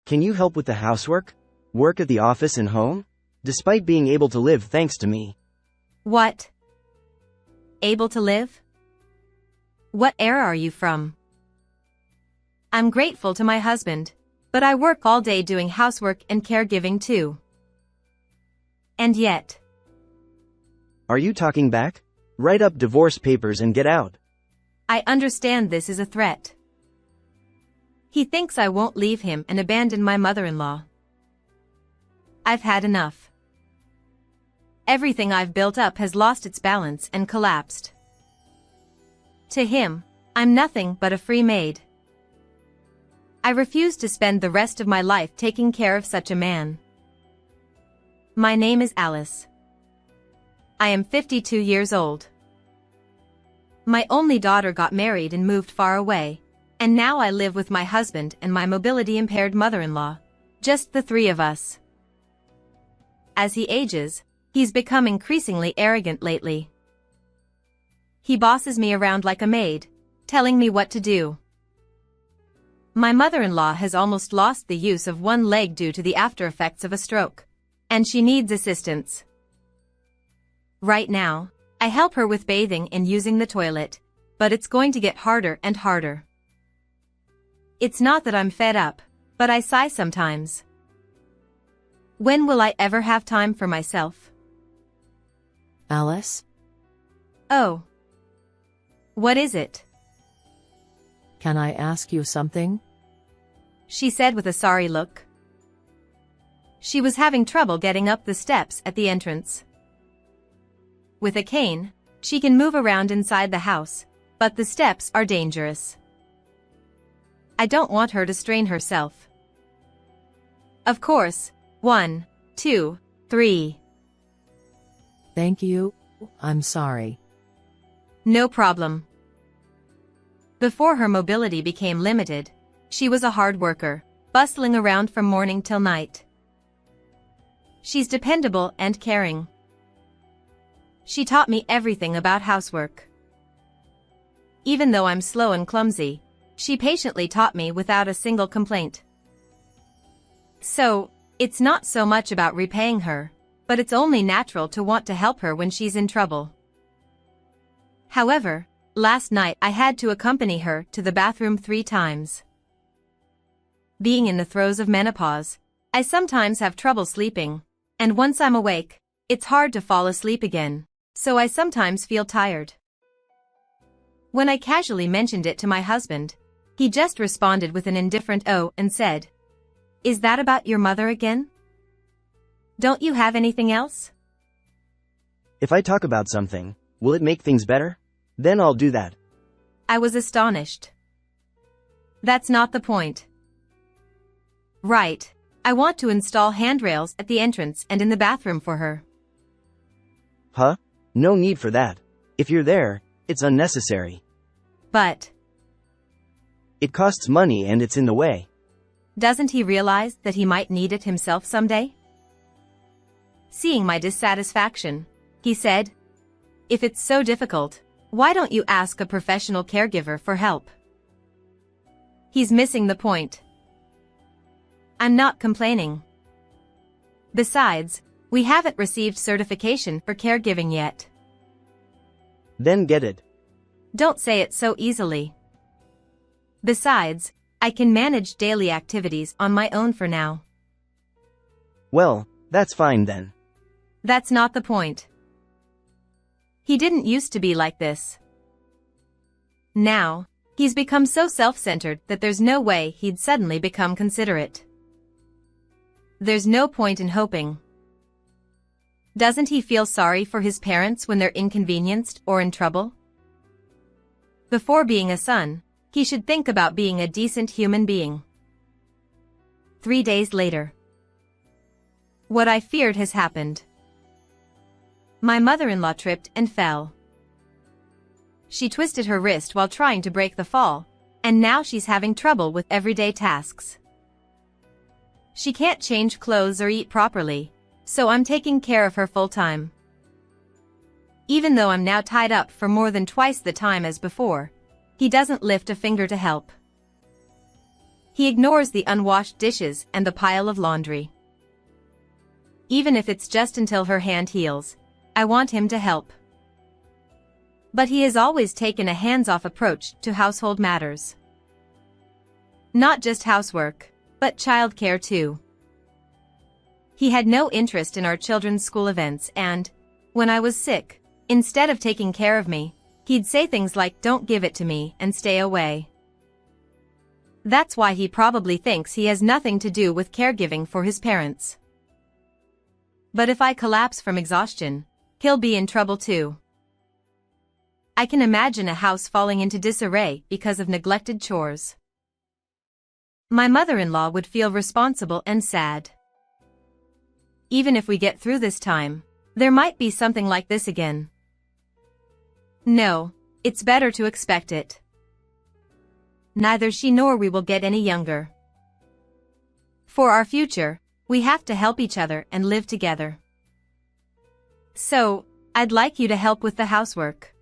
Can you help with the housework? Work at the office and home? Despite being able to live thanks to me. What? Able to live? What era are you from? I'm grateful to my husband, but I work all day doing housework and caregiving too. And yet. Are you talking back? Write up divorce papers and get out. I understand this is a threat. He thinks I won't leave him and abandon my mother-in-law. I've had enough. Everything I've built up has lost its balance and collapsed. To him, I'm nothing but a free maid. I refuse to spend the rest of my life taking care of such a man. My name is Alice. I am 52 years old. My only daughter got married and moved far away, and now I live with my husband and my mobility-impaired mother-in-law, just the three of us. As he ages, he's become increasingly arrogant lately. He bosses me around like a maid, telling me what to do. My mother-in-law has almost lost the use of one leg due to the after-effects of a stroke, and she needs assistance. Right now, I help her with bathing and using the toilet, but it's going to get harder and harder. It's not that I'm fed up, but I sigh sometimes. When will I ever have time for myself? Alice? Oh. What is it? Can I ask you something? She said with a sorry look. She was having trouble getting up the steps at the entrance. With a cane, she can move around inside the house, but the steps are dangerous. I don't want her to strain herself. Of course, 1, 2, 3. Thank you. I'm sorry. No problem. Before her mobility became limited, she was a hard worker, bustling around from morning till night. She's dependable and caring. She taught me everything about housework. Even though I'm slow and clumsy, she patiently taught me without a single complaint. So, it's not so much about repaying her, but it's only natural to want to help her when she's in trouble. However, last night I had to accompany her to the bathroom 3 times. Being in the throes of menopause, I sometimes have trouble sleeping, and once I'm awake, it's hard to fall asleep again, so I sometimes feel tired. When I casually mentioned it to my husband, he just responded with an indifferent "oh" and said, "Is that about your mother again? Don't you have anything else?" If I talk about something, will it make things better? Then I'll do that. I was astonished. That's not the point. Right, I want to install handrails at the entrance and in the bathroom for her. Huh? No need for that. If you're there, it's unnecessary. But it costs money and it's in the way. Doesn't he realize that he might need it himself someday? Seeing my dissatisfaction, he said, "If it's so difficult, why don't you ask a professional caregiver for help?" He's missing the point. I'm not complaining. Besides, we haven't received certification for caregiving yet. Then get it. Don't say it so easily. Besides, I can manage daily activities on my own for now. Well, that's fine then. That's not the point. He didn't used to be like this. Now, he's become so self-centered that there's no way he'd suddenly become considerate. There's no point in hoping. Doesn't he feel sorry for his parents when they're inconvenienced or in trouble? Before being a son, he should think about being a decent human being. 3 days later. What I feared has happened. My mother-in-law tripped and fell. She twisted her wrist while trying to break the fall, and now she's having trouble with everyday tasks. She can't change clothes or eat properly, so I'm taking care of her full-time. Even though I'm now tied up for more than twice the time as before, he doesn't lift a finger to help. He ignores the unwashed dishes and the pile of laundry. Even if it's just until her hand heals, I want him to help. But he has always taken a hands-off approach to household matters. Not just housework, but childcare too. He had no interest in our children's school events and, when I was sick, instead of taking care of me, he'd say things like, "Don't give it to me," and stay away. That's why he probably thinks he has nothing to do with caregiving for his parents. But if I collapse from exhaustion, he'll be in trouble too. I can imagine a house falling into disarray because of neglected chores. My mother-in-law would feel responsible and sad. Even if we get through this time, there might be something like this again. No, it's better to expect it. Neither she nor we will get any younger. For our future, we have to help each other and live together. So, I'd like you to help with the housework.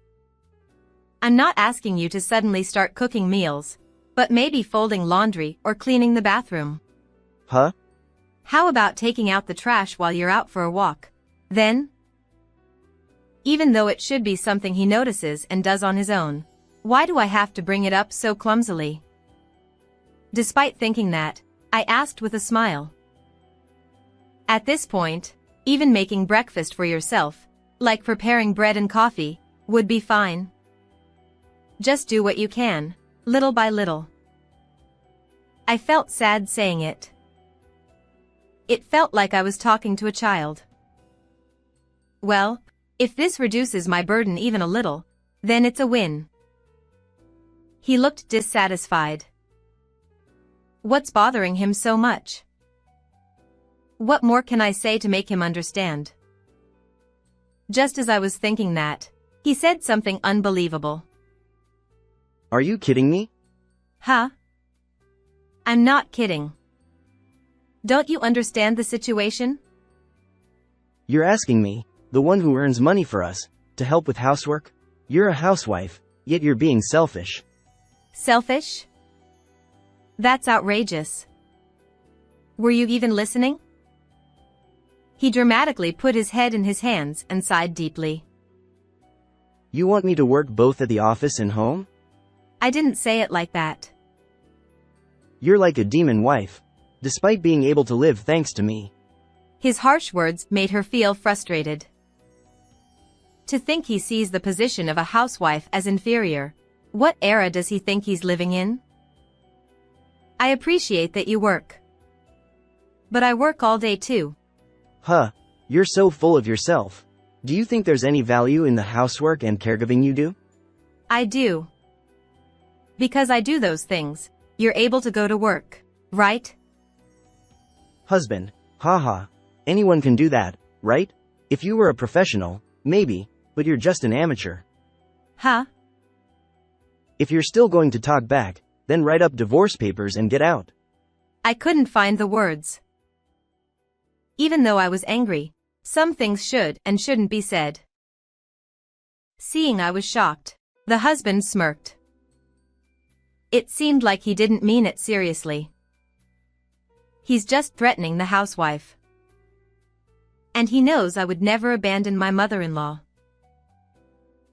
I'm not asking you to suddenly start cooking meals, but maybe folding laundry or cleaning the bathroom. Huh? How about taking out the trash while you're out for a walk? Then? Even though it should be something he notices and does on his own, why do I have to bring it up so clumsily? Despite thinking that, I asked with a smile. At this point, even making breakfast for yourself, like preparing bread and coffee, would be fine. Just do what you can, little by little. I felt sad saying it. It felt like I was talking to a child. Well, if this reduces my burden even a little, then it's a win. He looked dissatisfied. What's bothering him so much? What more can I say to make him understand? Just as I was thinking that, he said something unbelievable. Are you kidding me? Huh? I'm not kidding. Don't you understand the situation? You're asking me, the one who earns money for us, to help with housework? You're a housewife, yet you're being selfish. Selfish? That's outrageous. Were you even listening? He dramatically put his head in his hands and sighed deeply. You want me to work both at the office and home? I didn't say it like that. You're like a demon wife, despite being able to live thanks to me. His harsh words made her feel frustrated. To think he sees the position of a housewife as inferior. What era does he think he's living in? I appreciate that you work. But I work all day too. Huh, you're so full of yourself. Do you think there's any value in the housework and caregiving you do? I do. Because I do those things, you're able to go to work, right? Husband, haha. Anyone can do that, right? If you were a professional, maybe, but you're just an amateur. Huh? If you're still going to talk back, then write up divorce papers and get out. I couldn't find the words. Even though I was angry, some things should and shouldn't be said. Seeing I was shocked, the husband smirked. It seemed like he didn't mean it seriously. He's just threatening the housewife. And he knows I would never abandon my mother-in-law.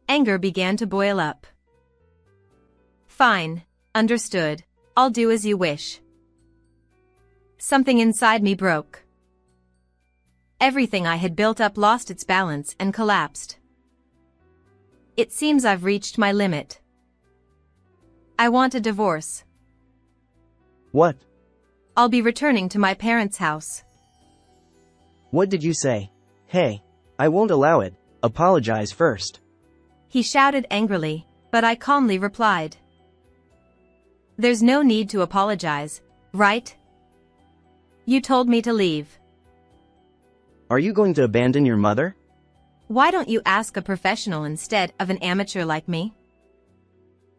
Anger began to boil up. Fine, understood. I'll do as you wish. Something inside me broke. Everything I had built up lost its balance and collapsed. It seems I've reached my limit. I want a divorce. What? I'll be returning to my parents' house. What did you say? Hey, I won't allow it. Apologize first. He shouted angrily, but I calmly replied. There's no need to apologize, right? You told me to leave. Are you going to abandon your mother? Why don't you ask a professional instead of an amateur like me?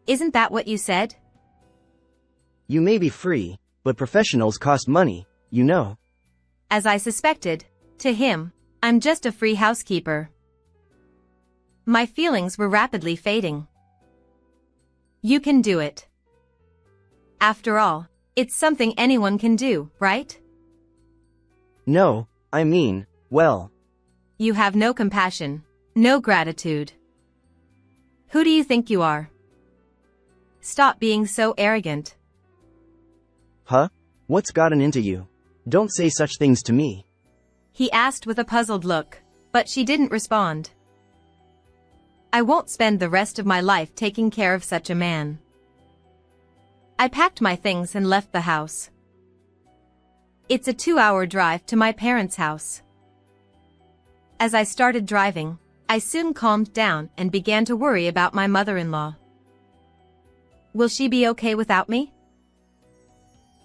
Isn't that what you said? You may be free, but professionals cost money, you know. As I suspected, to him, I'm just a free housekeeper. My feelings were rapidly fading. You can do it. After all, It's something anyone can do, right? No, I mean, well, You have no compassion, no gratitude. Who do you think you are? Stop being so arrogant. huh? What's gotten into you? Don't say such things to me. He asked with a puzzled look, but she didn't respond. I won't spend the rest of my life taking care of such a man. I packed my things and left the house. It's a 2-hour drive to my parents' house. As I started driving, I soon calmed down and began to worry about my mother-in-law. Will she be okay without me?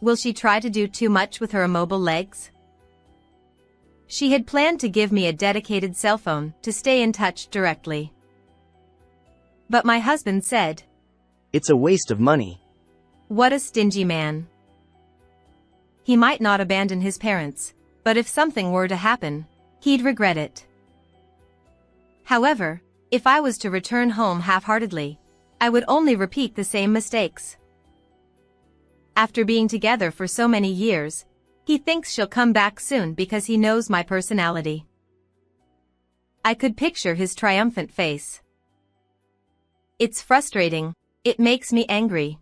Will she try to do too much with her immobile legs? She had planned to give me a dedicated cell phone to stay in touch directly. But my husband said, It's a waste of money. "What a stingy man." He might not abandon his parents, but if something were to happen, he'd regret it. However, if I was to return home half-heartedly, I would only repeat the same mistakes. After being together for so many years, he thinks she'll come back soon because he knows my personality. I could picture his triumphant face. It's frustrating, it makes me angry.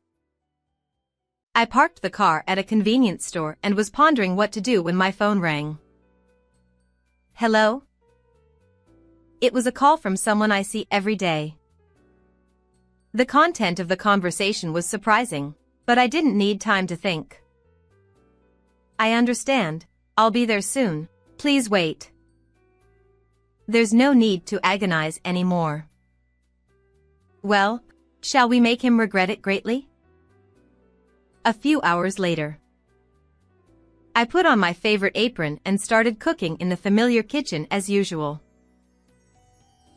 I parked the car at a convenience store and was pondering what to do when my phone rang. Hello? It was a call from someone I see every day. The content of the conversation was surprising, but I didn't need time to think. I understand, I'll be there soon, please wait. There's no need to agonize anymore. Well, shall we make him regret it greatly? A few hours later. I put on my favorite apron and started cooking in the familiar kitchen as usual.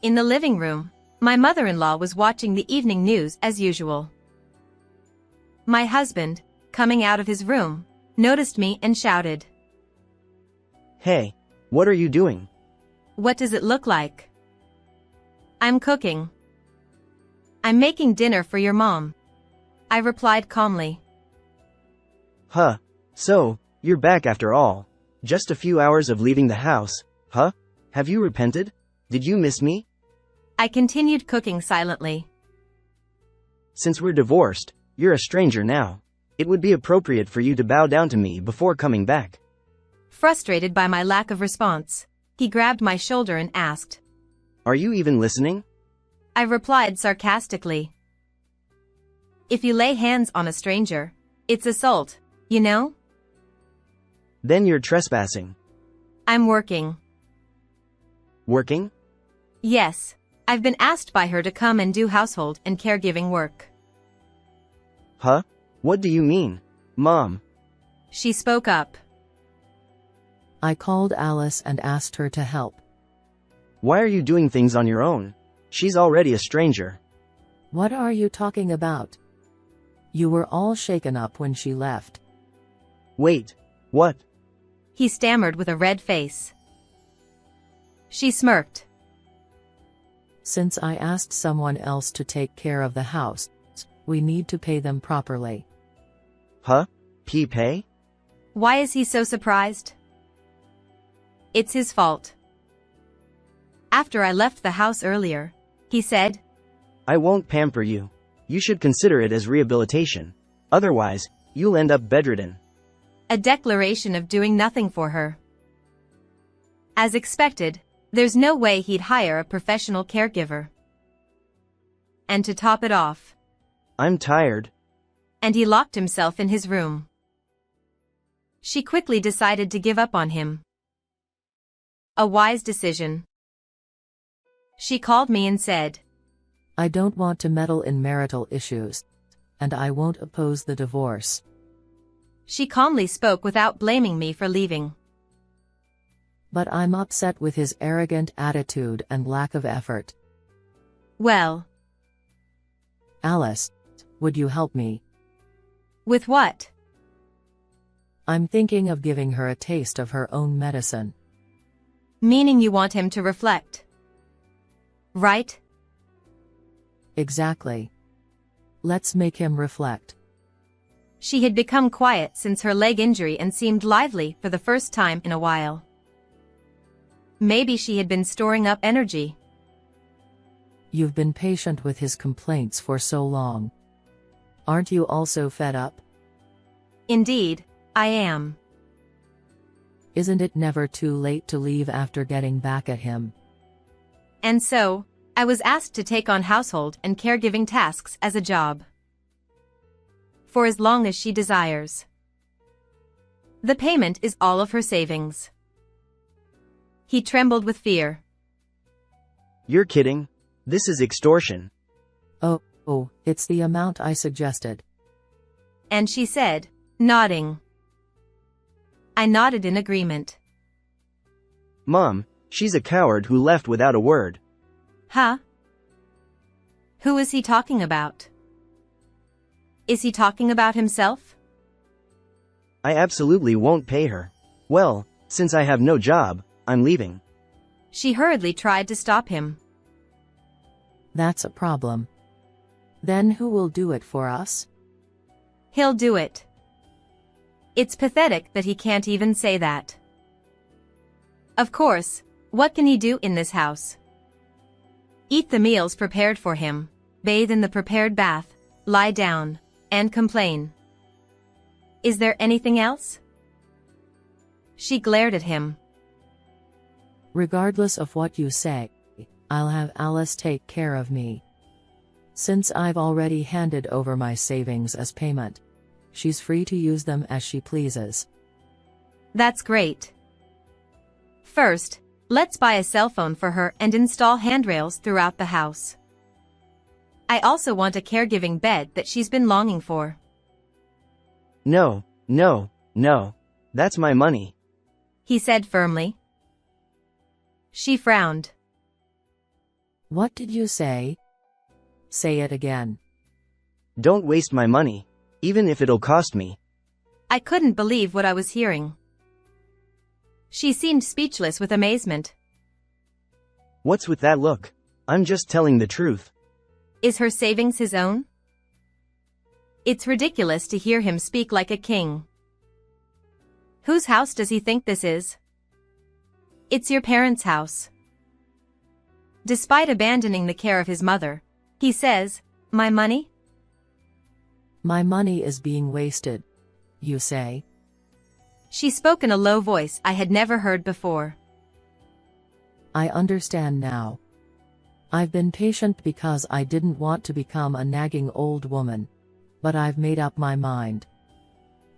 In the living room, my mother-in-law was watching the evening news as usual. My husband, coming out of his room, noticed me and shouted, Hey, what are you doing? "What does it look like?" "I'm cooking. I'm making dinner for your mom," I replied calmly. Huh, so, you're back after all. Just a few hours of leaving the house, huh? Have you repented? Did you miss me? I continued cooking silently. Since we're divorced, you're a stranger now. It would be appropriate for you to bow down to me before coming back. Frustrated by my lack of response, he grabbed my shoulder and asked, Are you even listening? I replied sarcastically. If you lay hands on a stranger, it's assault, you know? Then you're trespassing. I'm working. Working? Yes, I've been asked by her to come and do household and caregiving work. Huh? What do you mean, Mom? She spoke up. I called Alice and asked her to help. Why are you doing things on your own? She's already a stranger. What are you talking about? You were all shaken up when she left. Wait, what? He stammered with a red face. She smirked. Since I asked someone else to take care of the house, we need to pay them properly. Huh? Pay? Why is he so surprised? It's his fault. After I left the house earlier, he said, I won't pamper you. You should consider it as rehabilitation. Otherwise, you'll end up bedridden. A declaration of doing nothing for her. As expected, there's no way he'd hire a professional caregiver. And to top it off, I'm tired. and he locked himself in his room. She quickly decided to give up on him. A wise decision. She called me and said, I don't want to meddle in marital issues, and I won't oppose the divorce. She calmly spoke without blaming me for leaving. But I'm upset with his arrogant attitude and lack of effort. Well, Alice, would you help me? with what? I'm thinking of giving her a taste of her own medicine. Meaning you want him to reflect. Right? Exactly. Let's make him reflect. She had become quiet since her leg injury and seemed lively for the first time in a while. Maybe she had been storing up energy. You've been patient with his complaints for so long. Aren't you also fed up? Indeed, I am. Isn't it never too late to leave after getting back at him? And so, I was asked to take on household and caregiving tasks as a job. For as long as she desires. The payment is all of her savings. He trembled with fear. You're kidding? This is extortion. Oh, it's the amount I suggested. And she said, nodding. I nodded in agreement. Mom, she's a coward who left without a word. Huh? Who is he talking about? Is he talking about himself? I absolutely won't pay her. Well, since I have no job, I'm leaving. She hurriedly tried to stop him. That's a problem. Then who will do it for us? He'll do it. It's pathetic that he can't even say that. Of course, what can he do in this house? Eat the meals prepared for him, bathe in the prepared bath, lie down, and complain. Is there anything else? She glared at him. Regardless of what you say, I'll have Alice take care of me. Since I've already handed over my savings as payment, she's free to use them as she pleases. That's great. First, let's buy a cell phone for her and install handrails throughout the house. I also want a caregiving bed that she's been longing for. No. That's my money. He said firmly. She frowned. What did you say? Say it again. Don't waste my money, even if it'll cost me. I couldn't believe what I was hearing. She seemed speechless with amazement. What's with that look? I'm just telling the truth. Is her savings his own? It's ridiculous to hear him speak like a king. Whose house does he think this is? It's your parents' house. Despite abandoning the care of his mother, he says, my money? My money is being wasted, you say. She spoke in a low voice I had never heard before. I understand now. I've been patient because I didn't want to become a nagging old woman, but I've made up my mind.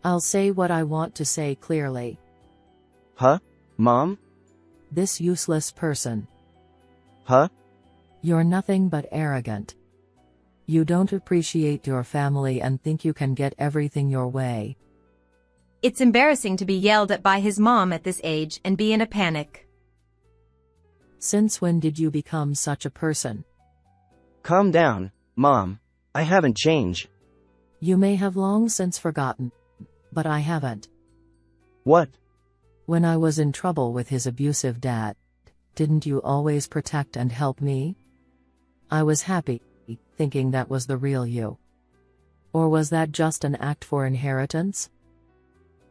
I'll say what I want to say clearly. Huh? Mom? This useless person. Huh? You're nothing but arrogant. You don't appreciate your family and think you can get everything your way. It's embarrassing to be yelled at by his mom at this age and be in a panic. Since when did you become such a person? Calm down, Mom. I haven't changed. You may have long since forgotten, but I haven't. What? When I was in trouble with his abusive dad, didn't you always protect and help me? I was happy, thinking that was the real you. Or was that just an act for inheritance?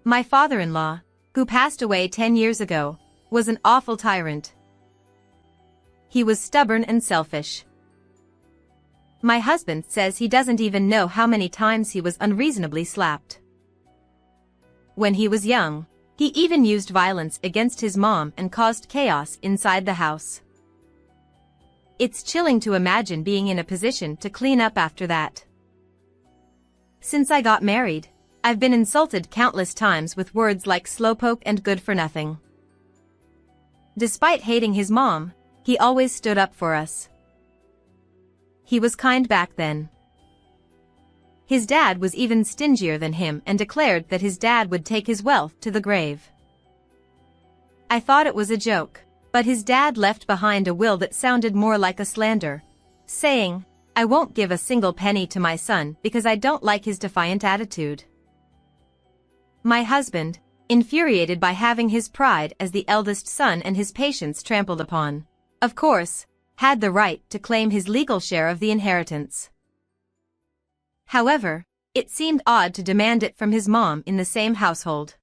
My father-in-law, who passed away 10 years ago, was an awful tyrant. He was stubborn and selfish. My husband says he doesn't even know how many times he was unreasonably slapped. When he was young, he even used violence against his mom and caused chaos inside the house. It's chilling to imagine being in a position to clean up after that. Since I got married, I've been insulted countless times with words like slowpoke and good for nothing. Despite hating his mom, he always stood up for us. He was kind back then. His dad was even stingier than him and declared that his dad would take his wealth to the grave. I thought it was a joke, but his dad left behind a will that sounded more like a slander, saying, I won't give a single penny to my son because I don't like his defiant attitude. My husband, infuriated by having his pride as the eldest son and his patience trampled upon, of course, had the right to claim his legal share of the inheritance. However, It seemed odd to demand it from his mom in the same household.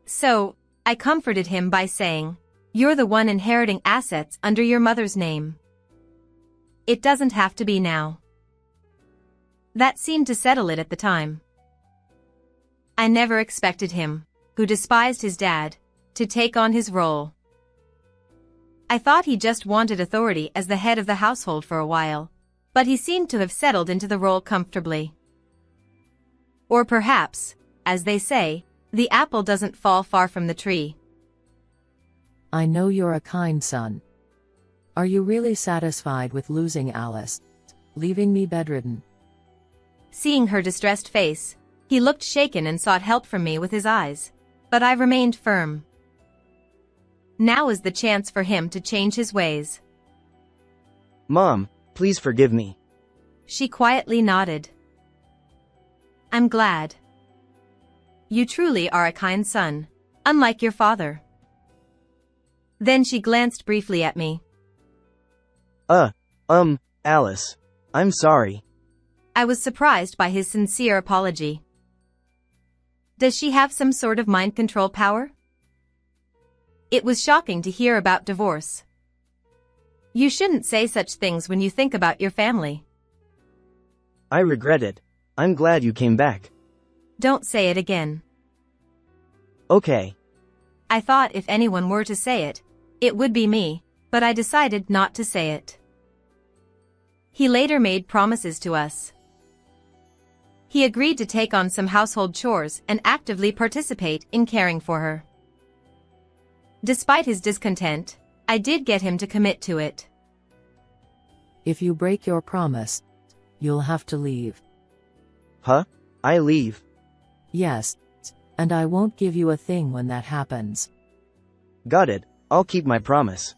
So, I comforted him by saying, "You're the one inheriting assets under your mother's name. It doesn't have to be now." That seemed to settle it at the time. I never expected him, who despised his dad, to take on his role. I thought he just wanted authority as the head of the household for a while, but he seemed to have settled into the role comfortably. Or perhaps, as they say, the apple doesn't fall far from the tree. I know you're a kind son. Are you really satisfied with losing Alice, leaving me bedridden? Seeing her distressed face, he looked shaken and sought help from me with his eyes, but I remained firm. Now is the chance for him to change his ways. Mom, please forgive me. She quietly nodded. I'm glad. You truly are a kind son, unlike your father. Then she glanced briefly at me. Alice. I'm sorry. I was surprised by his sincere apology. Does she have some sort of mind control power? It was shocking to hear about divorce. You shouldn't say such things when you think about your family. I regret it. I'm glad you came back. Don't say it again. Okay. I thought if anyone were to say it, it would be me, but I decided not to say it. He later made promises to us. He agreed to take on some household chores and actively participate in caring for her. Despite his discontent, I did get him to commit to it. If you break your promise, you'll have to leave. Huh? I leave? Yes, and I won't give you a thing when that happens. Got it. I'll keep my promise.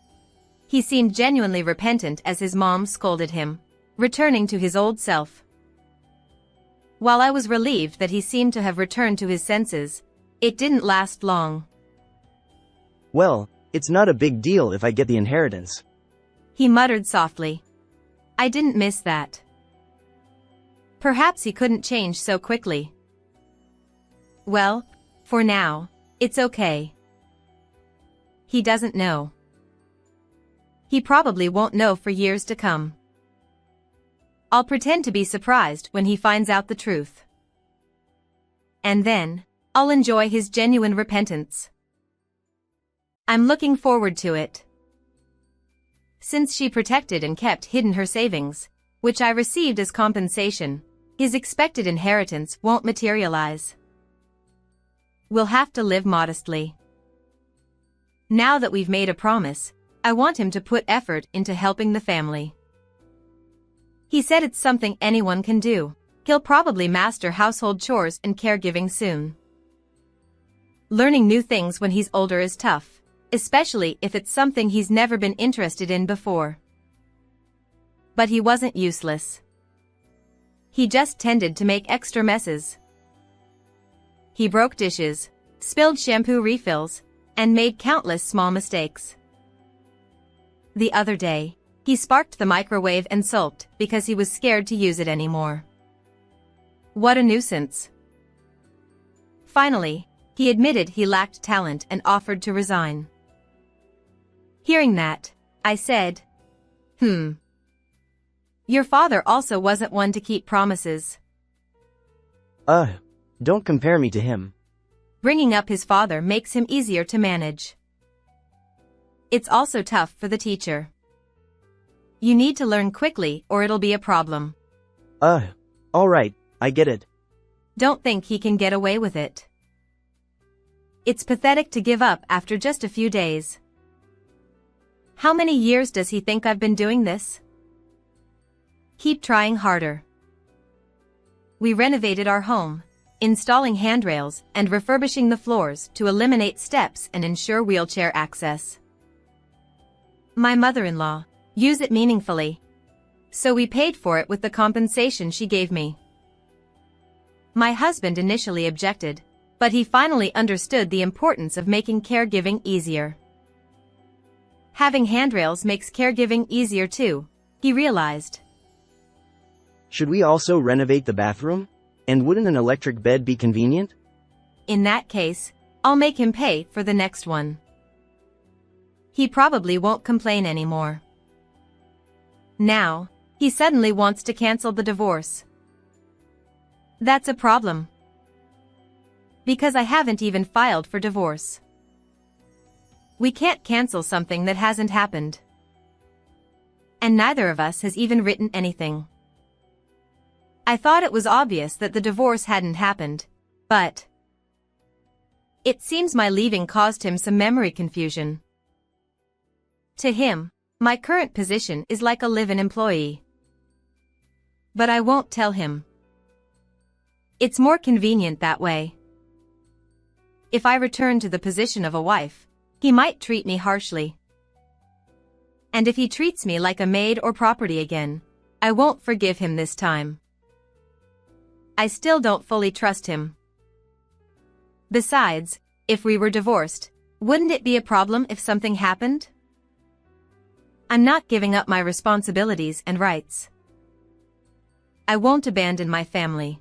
He seemed genuinely repentant as his mom scolded him, returning to his old self. While I was relieved that he seemed to have returned to his senses, it didn't last long. Well, it's not a big deal if I get the inheritance. He muttered softly. I didn't miss that. Perhaps he couldn't change so quickly. Well, for now, it's okay. He doesn't know. He probably won't know for years to come. I'll pretend to be surprised when he finds out the truth. And then, I'll enjoy his genuine repentance. I'm looking forward to it. Since she protected and kept hidden her savings, which I received as compensation, his expected inheritance won't materialize. We'll have to live modestly. Now that we've made a promise, I want him to put effort into helping the family. He said it's something anyone can do. He'll probably master household chores and caregiving soon. Learning new things when he's older is tough, especially if it's something he's never been interested in before. But he wasn't useless. He just tended to make extra messes. He broke dishes, spilled shampoo refills, and made countless small mistakes. The other day, he sparked the microwave and sulked because he was scared to use it anymore. What a nuisance. Finally, he admitted he lacked talent and offered to resign. Hearing that, I said, Your father also wasn't one to keep promises. Don't compare me to him. Bringing up his father makes him easier to manage. It's also tough for the teacher. You need to learn quickly or it'll be a problem. Alright, I get it. Don't think he can get away with it. It's pathetic to give up after just a few days. How many years does he think I've been doing this? Keep trying harder. We renovated our home, installing handrails and refurbishing the floors to eliminate steps and ensure wheelchair access. My mother-in-law, use it meaningfully. So we paid for it with the compensation she gave me. My husband initially objected, but he finally understood the importance of making caregiving easier. Having handrails makes caregiving easier too, he realized. Should we also renovate the bathroom? And wouldn't an electric bed be convenient? In that case, I'll make him pay for the next one. He probably won't complain anymore. Now, he suddenly wants to cancel the divorce. That's a problem. Because I haven't even filed for divorce. We can't cancel something that hasn't happened. And neither of us has even written anything. I thought it was obvious that the divorce hadn't happened, but it seems my leaving caused him some memory confusion. To him, my current position is like a live-in employee. But I won't tell him. It's more convenient that way. If I return to the position of a wife, he might treat me harshly. And if he treats me like a maid or property again, I won't forgive him this time. I still don't fully trust him. Besides, if we were divorced, wouldn't it be a problem if something happened? I'm not giving up my responsibilities and rights. I won't abandon my family.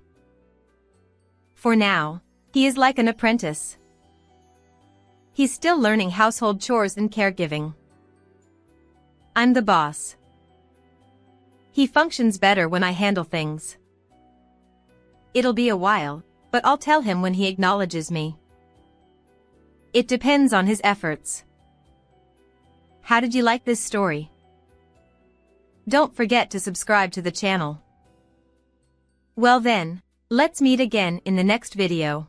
For now, he is like an apprentice. He's still learning household chores and caregiving. I'm the boss. He functions better when I handle things. It'll be a while, but I'll tell him when he acknowledges me. It depends on his efforts. How did you like this story? Don't forget to subscribe to the channel. Well then, let's meet again in the next video.